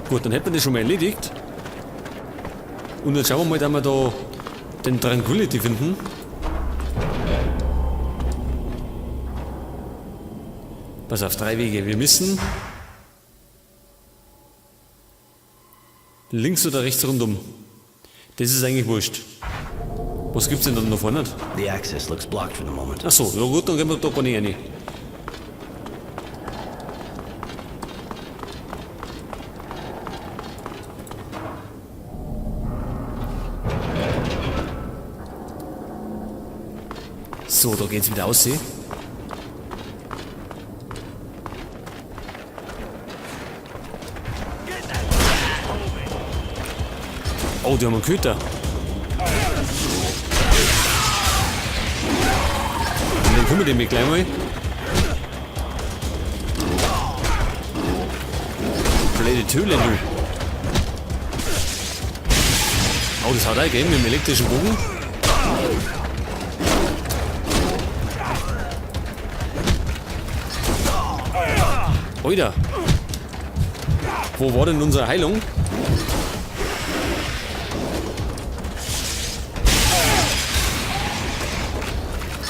Gut, dann hätten wir das schon mal erledigt. Und jetzt schauen wir mal, dass wir da den Tranquility finden. Pass auf, 3 Wege. Wir müssen links oder rechts rundum. Das ist eigentlich wurscht. Was gibt's denn dann noch vorne? The access looks blocked for the moment. Achso, ja gut, dann gehen wir da gar nicht rein. So, da geht's wieder aus. Oh, die haben einen Köter. Und dann kommen die mir gleich mal. Blöde Töle, du. Oh, das haut auch gegeben mit dem elektrischen Bogen. Alter. Wo war denn unsere Heilung?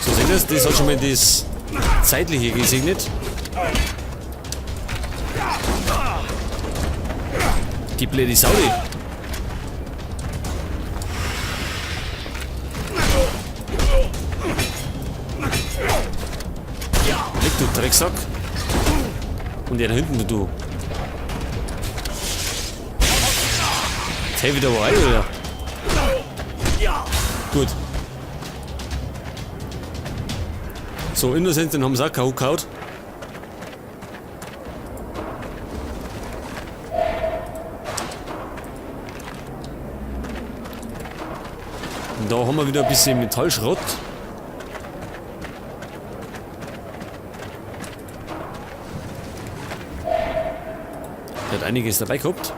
So, seht ihr das hat schon mal das Zeitliche gesegnet. Die blöde Saudi. Leg du Drecksack. Und der da hinten, du. Hey, wieder rein, oder? Gut. So, Innocent, den haben sie auch gehaut. Und da haben wir wieder ein bisschen Metallschrott. Der hat einiges dabei gehabt.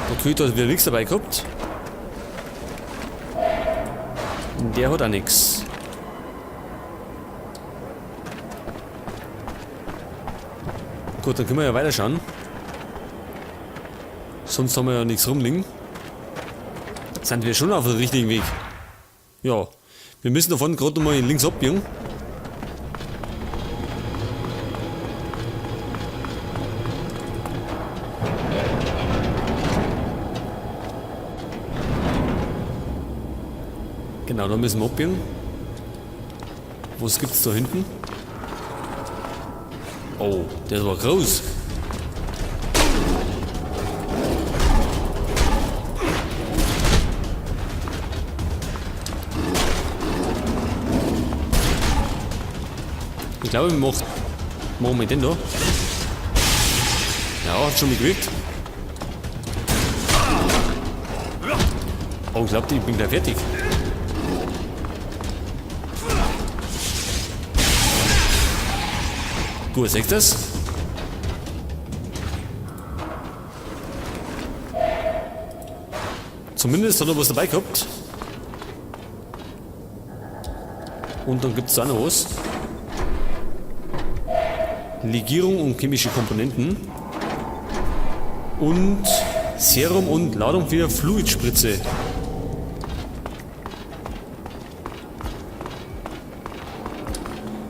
Der Köter hat wieder nichts dabei gehabt. Und der hat auch nichts. Gut, dann können wir ja weiterschauen. Sonst haben wir ja nichts rumliegen. Sind wir schon auf dem richtigen Weg? Ja, wir müssen davon gerade mal links abbiegen. Genau, da müssen wir abbiegen. Was gibt's da hinten? Oh, das war groß. Ich glaube, wir machen wir den da. Ja, hat schon mitgewirkt. Oh, ich glaube, ich bin gleich fertig. Gut, seht ihr das? Zumindest hat er was dabei gehabt. Und dann gibt es auch noch was. Legierung und chemische Komponenten. Und Serum und Ladung für Fluidspritze.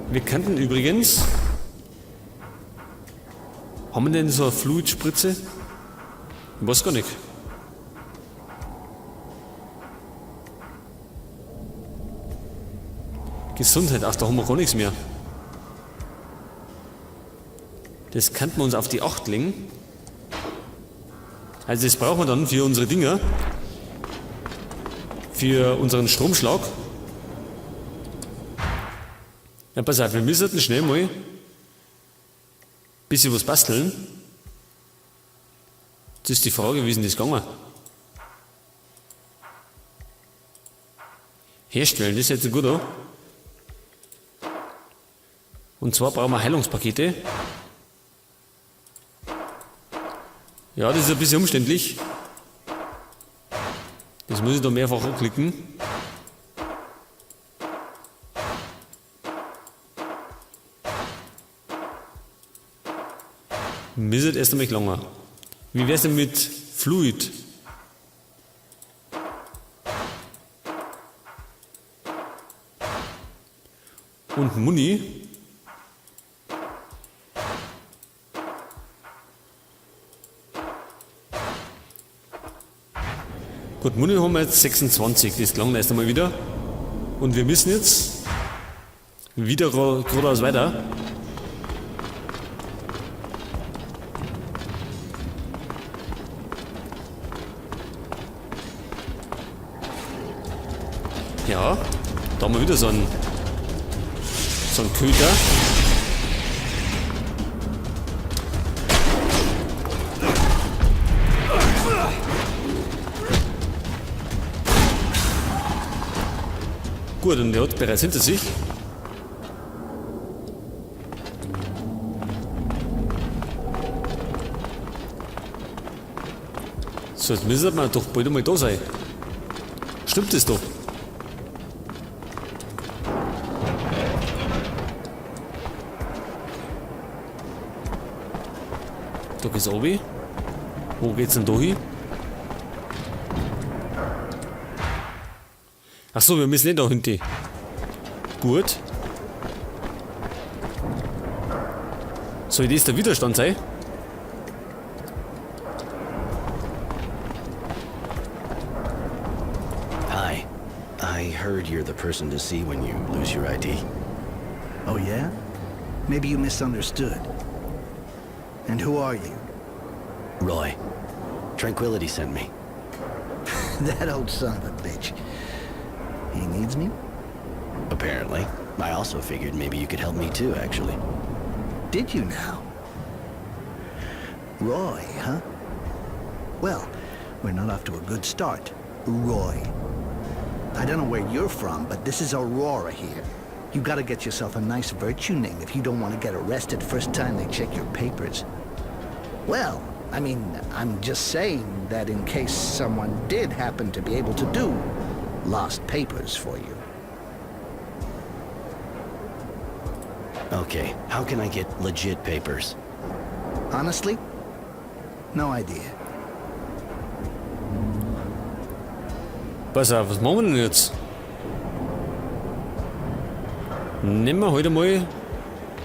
Wir kannten übrigens... Haben wir denn so eine Fluidspritze? Ich weiß gar nicht. Gesundheit, ach, da haben wir gar nichts mehr. Das könnten wir uns auf die 8 legen. Also das brauchen wir dann für unsere Dinger. Für unseren Stromschlag. Ja, pass auf, wir müssen schnell mal ein bisschen was basteln. Das ist die Frage, wie ist denn das gegangen? Herstellen, das hört sich gut an. Und zwar brauchen wir Heilungspakete. Ja, das ist ein bisschen umständlich. Das muss ich da mehrfach anklicken. Misset erst nämlich länger. Wie wär's denn mit Fluid? Und Muni. Gut, Muni haben wir jetzt 26, das klang erst einmal wieder. Und wir müssen jetzt wieder geradeaus weiter. Ja, da haben wir wieder so einen Köter. Gut, und der hat bereits hinter sich. So, jetzt müssen wir doch bald einmal da sein. Stimmt das doch? Da geht's runter. Wo geht's denn da hin? Achso, wir müssen nicht da hinten. Gut. Soll das der Widerstand sein? Hi. I heard you're the person to see when you lose your ID. Oh, yeah? Maybe you misunderstood. And who are you? Roy. Tranquility sent me. That old son of a bitch. He needs me? Apparently. I also figured maybe you could help me too, actually. Did you now? Roy, huh? Well, we're not off to a good start. Roy. I don't know where you're from, but this is Aurora here. You gotta get yourself a nice virtue name if you don't want to get arrested first time they check your papers. Well, I mean, I'm just saying that in case someone did happen to be able to do lost papers for you. Okay, how can I get legit papers? Honestly, no idea. Pass auf, was machen wir denn jetzt? Nehmen wir heute mal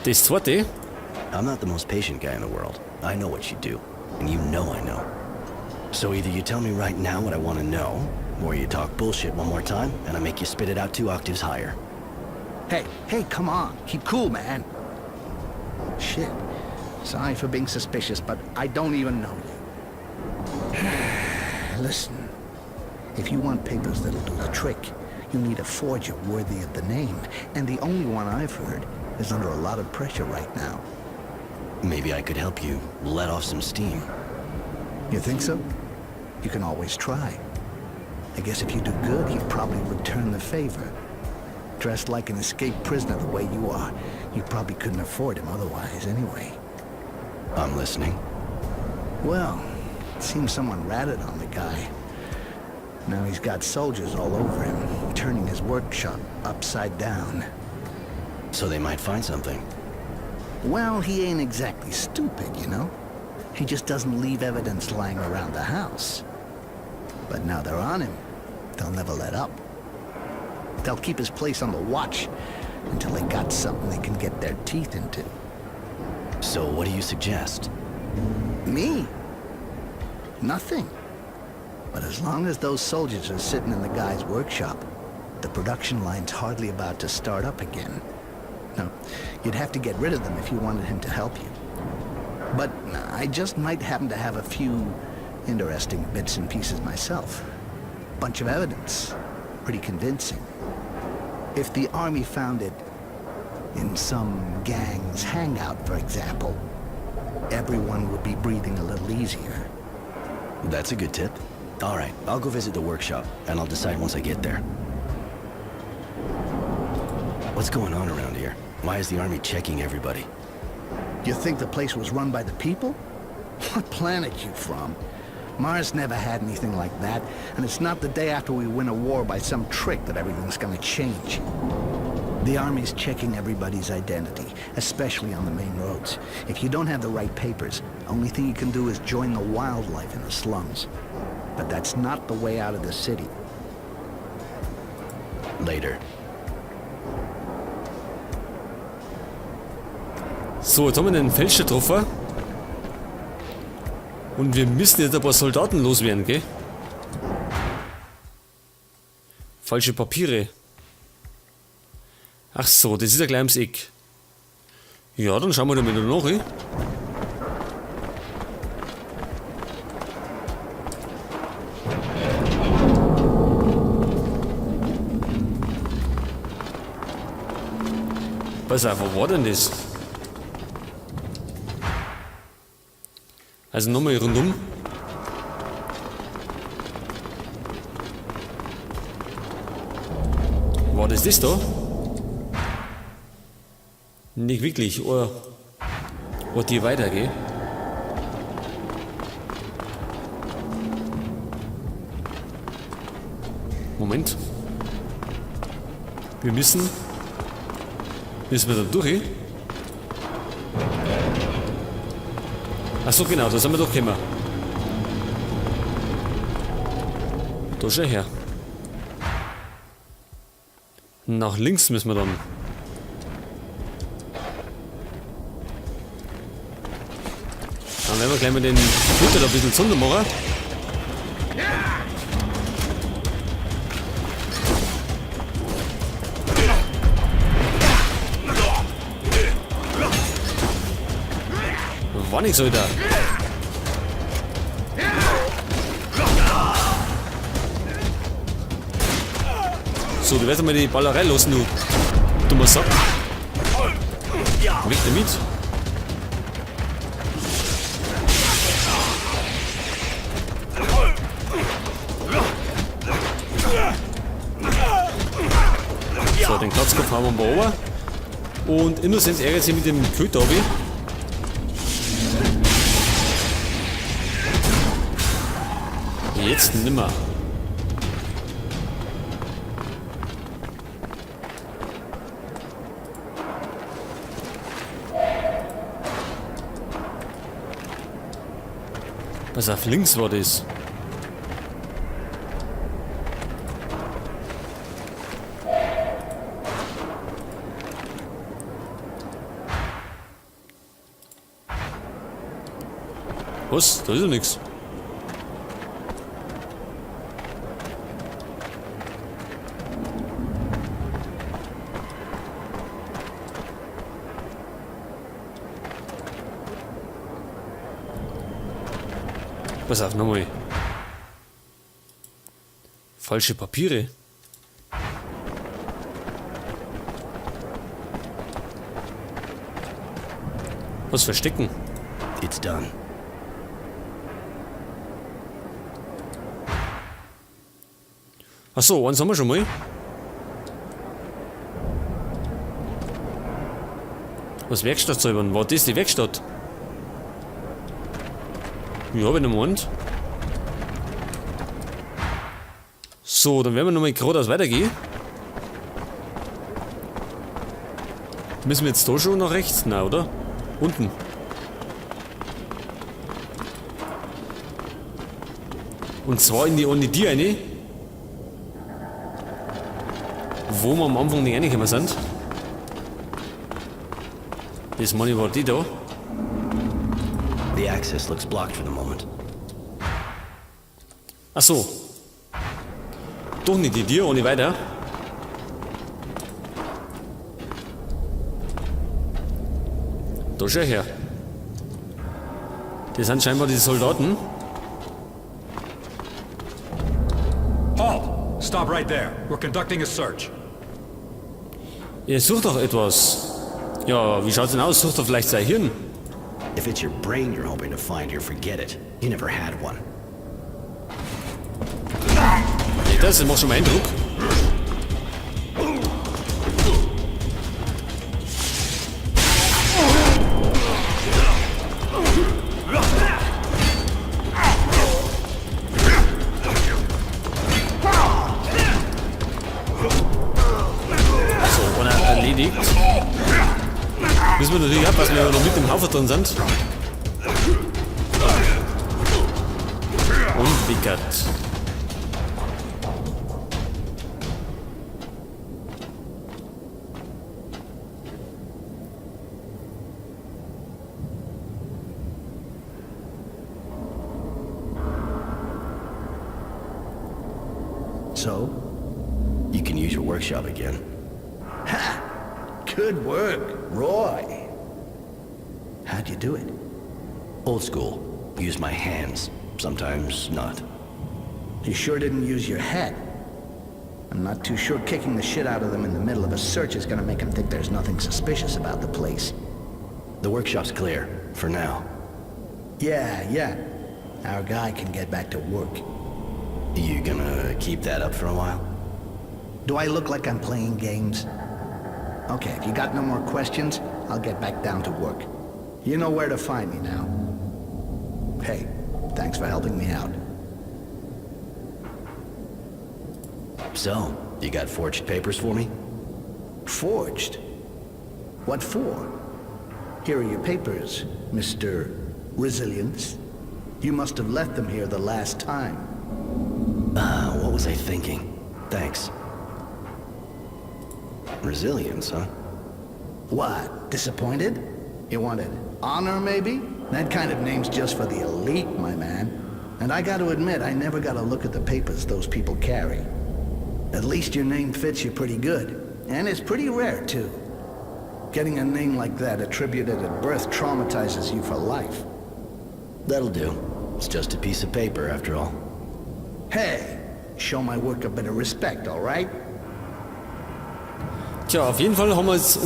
das zweite. I'm not the most patient guy in the world. I know what you do, and you know I know. So either you tell me right now what I want to know, or you talk bullshit one more time, and I make you spit it out 2 octaves higher. Hey, come on. Keep cool, man. Shit. Sorry for being suspicious, but I don't even know you. Listen, if you want papers that'll do the trick, you need a forger worthy of the name. And the only one I've heard is under a lot of pressure right now. Maybe I could help you let off some steam. You think so? You can always try. I guess if you do good, he'd probably return the favor. Dressed like an escaped prisoner the way you are, you probably couldn't afford him otherwise anyway. I'm listening. Well, it seems someone ratted on the guy. Now he's got soldiers all over him, turning his workshop upside down. So they might find something. Well, he ain't exactly stupid, you know? He just doesn't leave evidence lying around the house. But now they're on him. They'll never let up. They'll keep his place on the watch until they got something they can get their teeth into. So what do you suggest? Me? Nothing. But as long as those soldiers are sitting in the guy's workshop, the production line's hardly about to start up again. No, you'd have to get rid of them if you wanted him to help you. But I just might happen to have a few interesting bits and pieces myself. Bunch of evidence. Pretty convincing. If the army found it in some gang's hangout, for example, everyone would be breathing a little easier. That's a good tip. All right, I'll go visit the workshop, and I'll decide once I get there. What's going on around here? Why is the army checking everybody? You think the place was run by the people? What planet you from? Mars never had anything like that, and it's not the day after we win a war by some trick that everything's gonna change. The Army's checking everybody's identity, especially on the main roads. If you don't have the right papers, only thing you can do is join the wildlife in the slums. But that's not the way out of the city. Later. So, jetzt haben wir einen Fälscher getroffen. Und wir müssen jetzt ein paar Soldaten loswerden, gell? Falsche Papiere. Ach so, das ist ein kleines Eck. Ja, dann schauen wir da wieder nach, eh? Pass auf, wo war denn das? Also nochmal rundum. War das da? Nicht wirklich, oder die weitergehen? Moment. Wir müssen wir da durch? Achso, genau, da sind wir doch gekommen. Da schau her. Nach links müssen wir dann. Dann werden wir gleich mal den Futter da ein bisschen Zunder machen. War nicht so da. So, du wirst mal die Ballerei los, du dummer Sack. Weg damit. So, den Klatzkopf haben wir mal oben. Und Innocence ärgert sich mit dem Köter ab. Jetzt nimmer. Was auf links war das? Was? Da ist ja nichts. Pass auf, nochmal. Falsche Papiere. Was verstecken? It's done. Achso, eins haben wir schon mal. Was Werkstatt säubern? War das die Werkstatt? Ja, wenn du meinst. So, dann werden wir nochmal geradeaus weitergehen. Müssen wir jetzt da schon nach rechts? Nein, oder? Unten. Und zwar in die eine. Wo wir am Anfang nicht reingekommen sind. Das meine ich war die da. The access looks blocked for the moment. Ach so. Doch nicht die Tür, ohne weiter. Da schau her. Das sind scheinbar die Soldaten. Halt! Stop right there. We're conducting a search. Ihr sucht doch etwas. Ja, wie schaut's denn aus? Sucht doch vielleicht sein Hirn. If it's your brain you're hoping to find here, forget it. You never had one. Nee, das macht schon mal Eindruck. Müssen wir natürlich abpassen, wenn wir noch mit im Haufen drin sind. Und wickert. So, you can use your workshop again. Good work, Roy. How'd you do it? Old school. Use my hands. Sometimes not. You sure didn't use your head. I'm not too sure kicking the shit out of them in the middle of a search is gonna make them think there's nothing suspicious about the place. The workshop's clear. For now. Yeah. Our guy can get back to work. You gonna keep that up for a while? Do I look like I'm playing games? Okay, if you got no more questions, I'll get back down to work. You know where to find me now. Hey, thanks for helping me out. So, you got forged papers for me? Forged? What for? Here are your papers, Mr. Resilience. You must have left them here the last time. What was I thinking? Thanks. Resilience, huh? What, disappointed? You wanted honor, maybe? That kind of name's just for the elite, my man. And I gotta admit, I never got a look at the papers those people carry. At least your name fits you pretty good. And it's pretty rare, too. Getting a name like that attributed at birth traumatizes you for life. That'll do. It's just a piece of paper, after all. Hey, show my work a bit of respect, all right? Tja, auf jeden Fall haben wir jetzt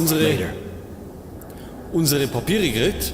unsere Papiere gekriegt.